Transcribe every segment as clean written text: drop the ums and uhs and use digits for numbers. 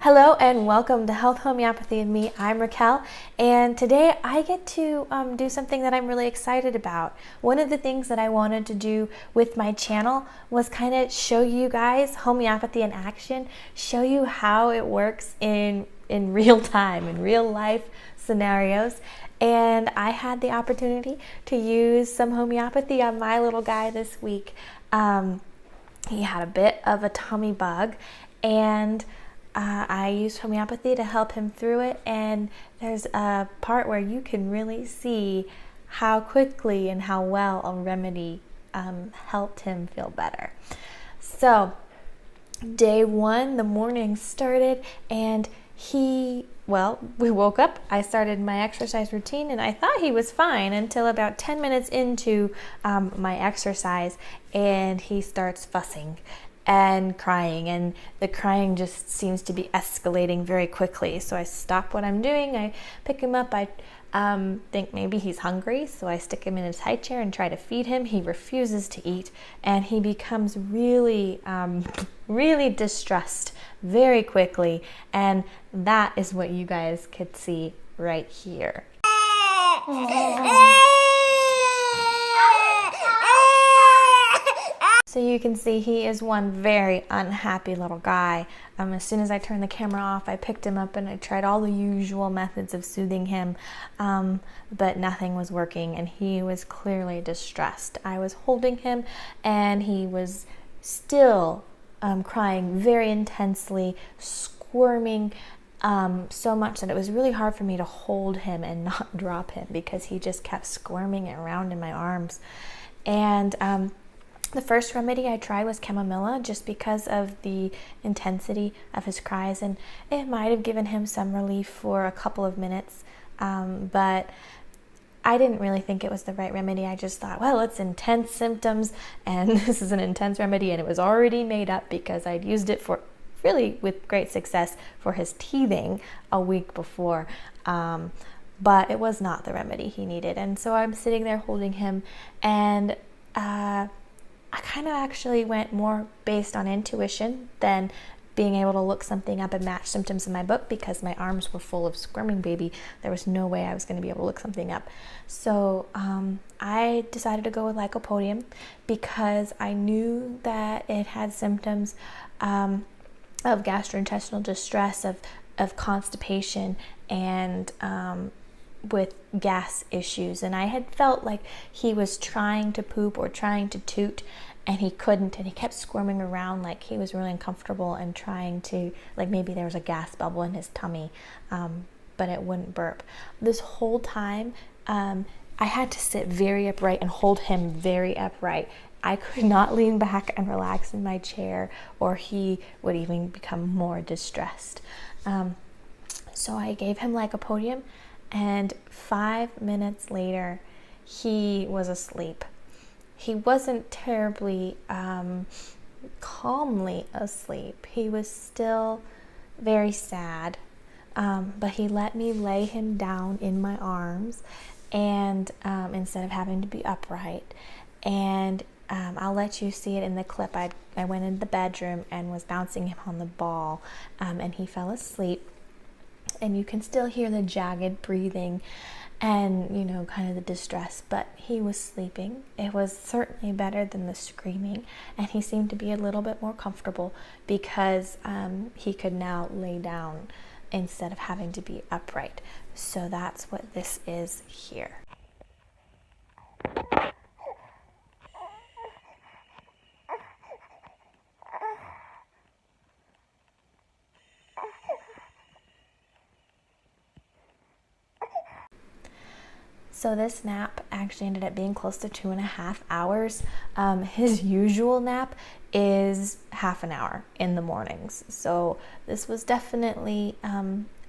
Hello and welcome to Health Homeopathy and me. I'm Raquel, and today I get to do something that I'm really excited about. One of the things that I wanted to do with my channel was kind of show you guys homeopathy in action, show you how it works in real time, in real life scenarios. And I had the opportunity to use some homeopathy on my little guy this week. He had a bit of a tummy bug, and I used homeopathy to help him through it, and there's a part where you can really see how quickly and how well a remedy helped him feel better. So day one, the morning started, and we woke up. I started my exercise routine, and I thought he was fine until about 10 minutes into my exercise, and he starts fussing and crying, and the crying just seems to be escalating very quickly. So I stop what I'm doing, I pick him up, I think maybe he's hungry, so I stick him in his high chair and try to feed him. He refuses to eat, and he becomes really distressed very quickly, and that is what you guys could see right here. So you can see he is one very unhappy little guy. As soon as I turned the camera off, I picked him up and I tried all the usual methods of soothing him, but nothing was working, and he was clearly distressed. I was holding him, and he was still crying very intensely, squirming so much that it was really hard for me to hold him and not drop him because he just kept squirming around in my arms. And the first remedy I tried was chamomilla, just because of the intensity of his cries, and it might have given him some relief for a couple of minutes, but I didn't really think it was the right remedy. I just thought, well, it's intense symptoms, and this is an intense remedy, and it was already made up because I'd used it for really with great success for his teething a week before, but it was not the remedy he needed. And so I'm sitting there holding him, and I kind of actually went more based on intuition than being able to look something up and match symptoms in my book, because my arms were full of squirming baby. There was no way I was going to be able to look something up. So I decided to go with Lycopodium because I knew that it had symptoms of gastrointestinal distress, of constipation, and with gas issues, and I had felt like he was trying to poop or trying to toot, and he couldn't, and he kept squirming around like he was really uncomfortable and trying to, like maybe there was a gas bubble in his tummy, but it wouldn't burp. This whole time I had to sit very upright and hold him very upright. I could not lean back and relax in my chair, or he would even become more distressed. So I gave him Lycopodium, and 5 minutes later, he was asleep. He wasn't terribly calmly asleep. He was still very sad, but he let me lay him down in my arms, and instead of having to be upright. And I'll let you see it in the clip. I went into the bedroom and was bouncing him on the ball, and he fell asleep. And you can still hear the jagged breathing and, kind of the distress, but he was sleeping. It was certainly better than the screaming, and he seemed to be a little bit more comfortable because he could now lay down instead of having to be upright. So that's what this is here. So this nap actually ended up being close to 2.5 hours. His usual nap is half an hour in the mornings. So this was definitely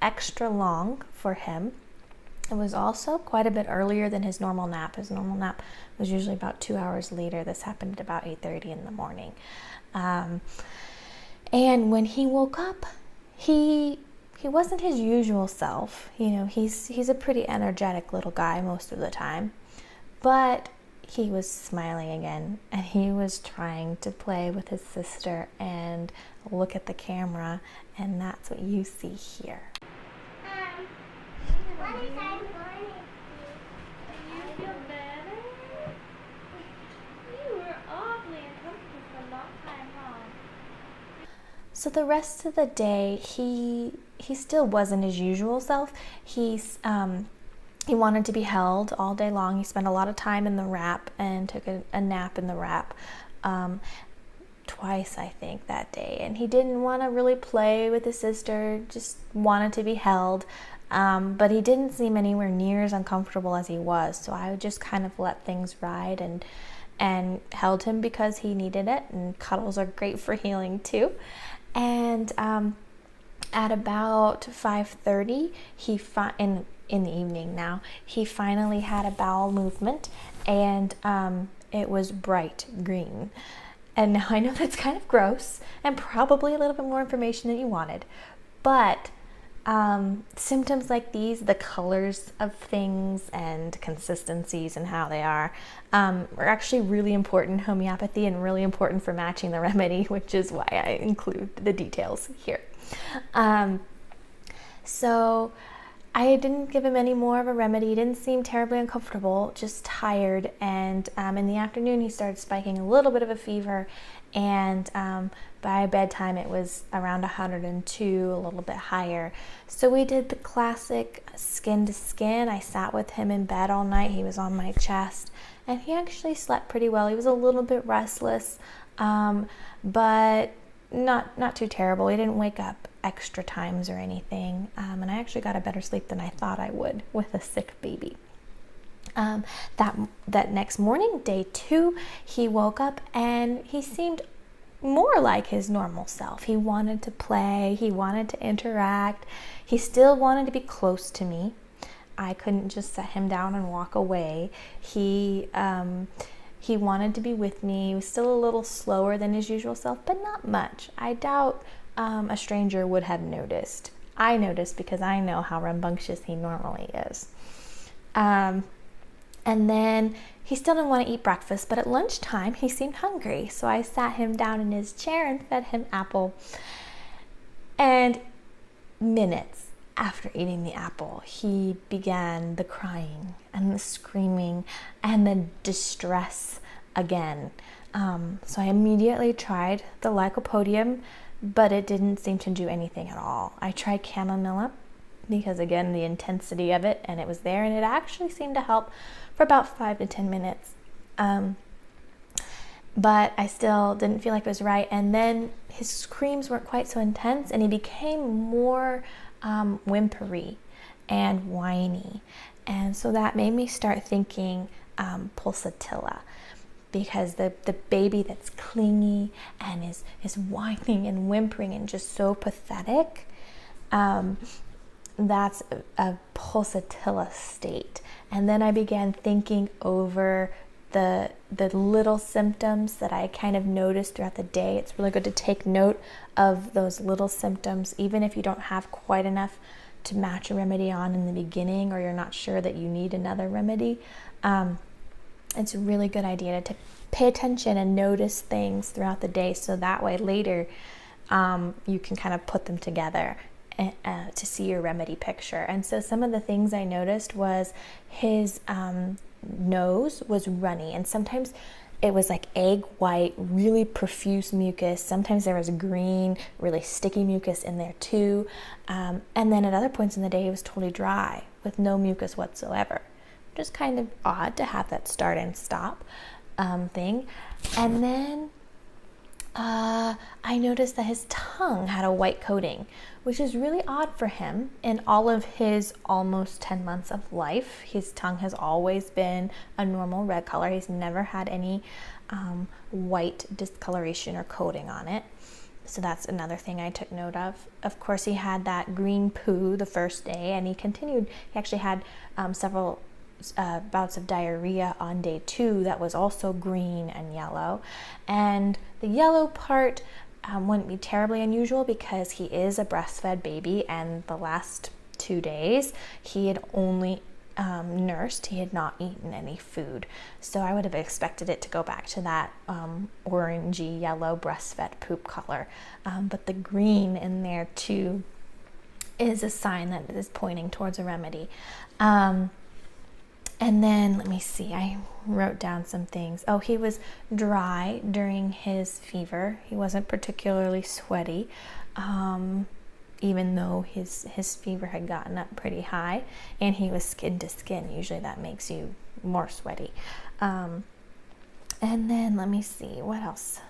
extra long for him. It was also quite a bit earlier than his normal nap. His normal nap was usually about 2 hours later. This happened at about 8:30 in the morning. And when he woke up, he wasn't his usual self. He's a pretty energetic little guy most of the time, but he was smiling again, and he was trying to play with his sister, and look at the camera, and that's what you see here. What is I going Do you feel better? You were awfully uncomfortable for a long time, huh? So the rest of the day, he still wasn't his usual self. He wanted to be held all day long. He spent a lot of time in the wrap and took a nap in the wrap twice, I think, that day. And he didn't want to really play with his sister, just wanted to be held. But he didn't seem anywhere near as uncomfortable as he was. So I would just kind of let things ride and held him because he needed it. And cuddles are great for healing too. And at about 5:30, in the evening now, he finally had a bowel movement, and it was bright green. And now I know that's kind of gross and probably a little bit more information than you wanted, but symptoms like these, the colors of things and consistencies and how they are actually really important in homeopathy and really important for matching the remedy, which is why I include the details here. So I didn't give him any more of a remedy. He didn't seem terribly uncomfortable, just tired. And in the afternoon, he started spiking a little bit of a fever. And by bedtime, it was around 102, a little bit higher. So we did the classic skin to skin. I sat with him in bed all night. He was on my chest. And he actually slept pretty well. He was a little bit restless, but not too terrible. He didn't wake up extra times or anything, and I actually got a better sleep than I thought I would with a sick baby. That next morning, day 2, he woke up and he seemed more like his normal self. He wanted to play, he wanted to interact, he still wanted to be close to me. I couldn't just set him down and walk away. He wanted to be with me. He was still a little slower than his usual self, but not much. I doubt a stranger would have noticed. I noticed because I know how rambunctious he normally is. And then he still didn't want to eat breakfast, but at lunchtime he seemed hungry. So I sat him down in his chair and fed him apple. And minutes after eating the apple, he began the crying and the screaming and the distress again. So I immediately tried the Lycopodium, but it didn't seem to do anything at all. I tried chamomilla because, again, the intensity of it, and it was there, and it actually seemed to help for about 5 to 10 minutes. But I still didn't feel like it was right. And then his screams weren't quite so intense, and he became more whimpery and whiny. And so that made me start thinking Pulsatilla, because the baby that's clingy and is whining and whimpering and just so pathetic, that's a Pulsatilla state. And then I began thinking over the little symptoms that I kind of noticed throughout the day. It's really good to take note of those little symptoms, even if you don't have quite enough to match a remedy on in the beginning, or you're not sure that you need another remedy. It's a really good idea to pay attention and notice things throughout the day, so that way later you can kind of put them together to see your remedy picture. And so some of the things I noticed was his nose was runny, and sometimes it was like egg white, really profuse mucus. Sometimes there was green, really sticky mucus in there too. And then at other points in the day, it was totally dry with no mucus whatsoever. Just kind of odd to have that start and stop thing. And then I noticed that his tongue had a white coating, which is really odd for him. In all of his almost 10 months of life, his tongue has always been a normal red color. He's never had any white discoloration or coating on it. So that's another thing I took note of. Of course, he had that green poo the first day, and he continued. He actually had several bouts of diarrhea on day 2 that was also green and yellow. And the yellow part wouldn't be terribly unusual because he is a breastfed baby, and the last 2 days he had only nursed, he had not eaten any food. So I would have expected it to go back to that orangey yellow breastfed poop color. But the green in there too is a sign that it is pointing towards a remedy. And then, let me see, I wrote down some things. Oh, he was dry during his fever. He wasn't particularly sweaty, even though his fever had gotten up pretty high, and he was skin to skin. Usually that makes you more sweaty. And then, let me see, what else?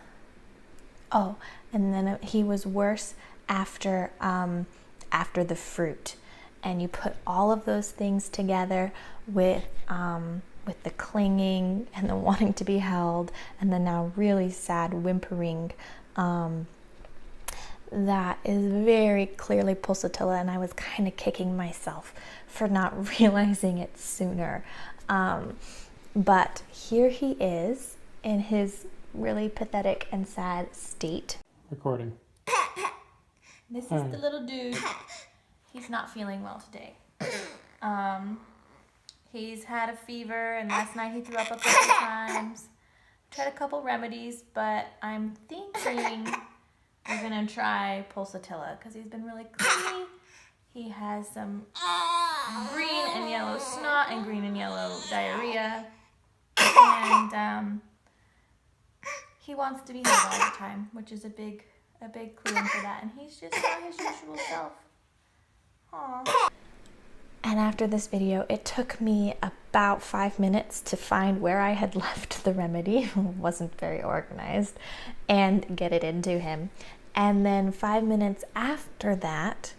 Oh, and then he was worse after the fruit. And you put all of those things together with the clinging and the wanting to be held and the now really sad whimpering, that is very clearly Pulsatilla, and I was kind of kicking myself for not realizing it sooner. But here he is in his really pathetic and sad state. Recording. This is the little dude. He's not feeling well today. He's had a fever, and last night he threw up a couple times. Tried a couple remedies, but I'm thinking we're gonna try Pulsatilla because he's been really clingy. He has some green and yellow snot and green and yellow diarrhea, and he wants to be held all the time, which is a big clue in for that. And he's just not his usual self. Aww. And after this video, it took me about 5 minutes to find where I had left the remedy. Wasn't very organized, and get it into him. And then 5 minutes after that,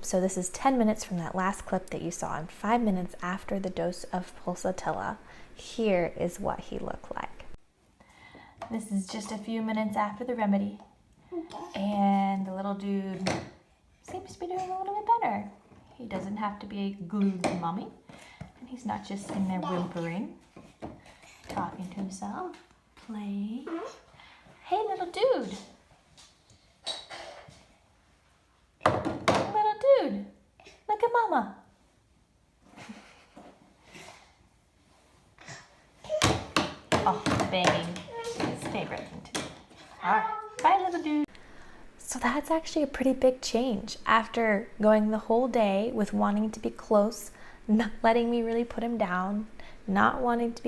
so this is 10 minutes from that last clip that you saw, and 5 minutes after the dose of Pulsatilla, here is what he looked like. This is just a few minutes after the remedy, and the little dude seems to be doing a little bit better. He doesn't have to be glued to mommy, and he's not just sitting there whimpering, talking to himself, playing. Hey, little dude. Little dude, look at mama. Oh, banging. His favorite thing to do. All right, bye, little dude. So that's actually a pretty big change after going the whole day with wanting to be close, not letting me really put him down, not wanting to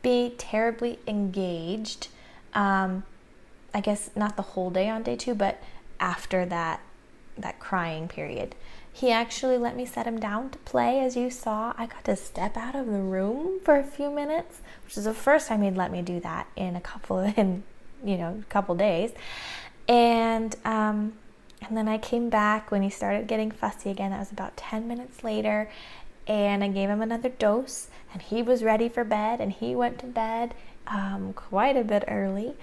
be terribly engaged. I guess not the whole day on day 2, but after that crying period. He actually let me set him down to play, as you saw. I got to step out of the room for a few minutes, which is the first time he'd let me do that in a couple days. And then I came back when he started getting fussy again. That was about 10 minutes later, and I gave him another dose, and he was ready for bed, and he went to bed quite a bit early,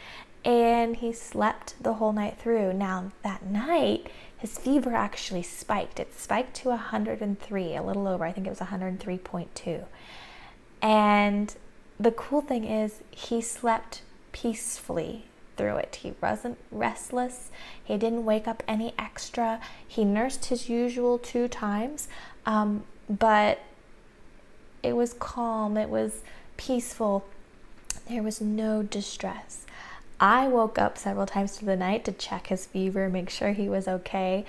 and he slept the whole night through. Now, that night, his fever actually spiked. It spiked to 103, a little over. I think it was 103.2. And the cool thing is he slept peacefully through it. He wasn't restless. He didn't wake up any extra. He nursed his usual 2 times, but it was calm. It was peaceful. There was no distress. I woke up several times through the night to check his fever, make sure he was okay,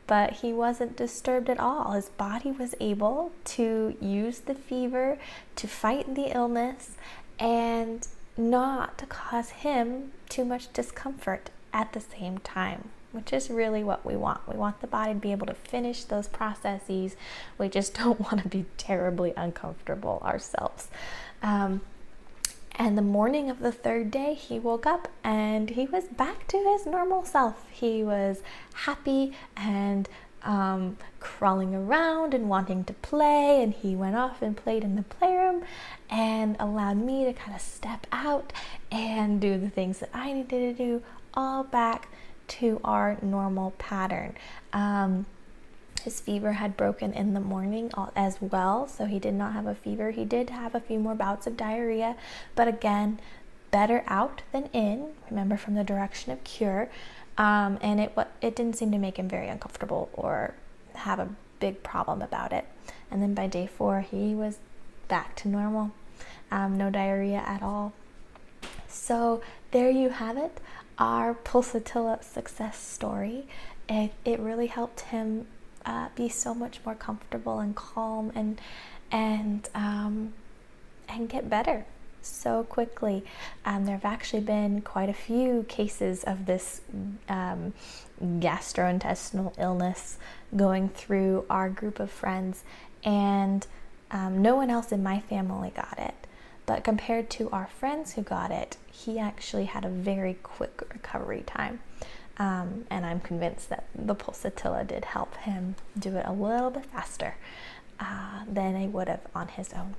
but he wasn't disturbed at all. His body was able to use the fever to fight the illness and not to cause him too much discomfort at the same time, which is really what we want. We want the body to be able to finish those processes. We just don't want to be terribly uncomfortable ourselves. And the morning of the 3rd day, he woke up and he was back to his normal self. He was happy and crawling around and wanting to play, and he went off and played in the playroom and allowed me to kind of step out and do the things that I needed to do, all back to our normal pattern. His fever had broken in the morning as well, so he did not have a fever. He did have a few more bouts of diarrhea, but again, better out than in, remember, from the direction of cure. And it didn't seem to make him very uncomfortable or have a big problem about it. And then by day 4, he was back to normal. No diarrhea at all. So there you have it, our Pulsatilla success story. It really helped him be so much more comfortable and calm and get better so quickly. There have actually been quite a few cases of this gastrointestinal illness going through our group of friends, and no one else in my family got it. But compared to our friends who got it, he actually had a very quick recovery time. And I'm convinced that the Pulsatilla did help him do it a little bit faster than he would have on his own.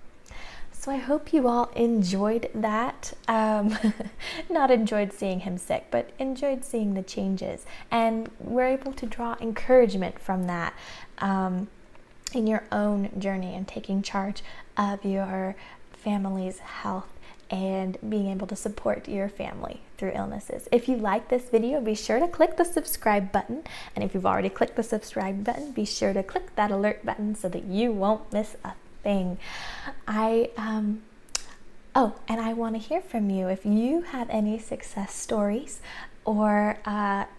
So I hope you all enjoyed that. Not enjoyed seeing him sick, but enjoyed seeing the changes. And we're able to draw encouragement from that in your own journey and taking charge of your family's health and being able to support your family through illnesses. If you like this video, be sure to click the subscribe button. And if you've already clicked the subscribe button, be sure to click that alert button so that you won't miss a thing. And I want to hear from you. If you have any success stories or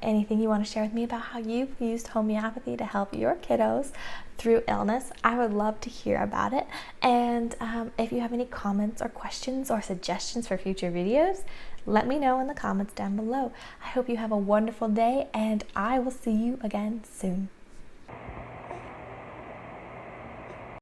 anything you want to share with me about how you've used homeopathy to help your kiddos through illness, I would love to hear about it. And if you have any comments or questions or suggestions for future videos, let me know in the comments down below. I hope you have a wonderful day, and I will see you again soon.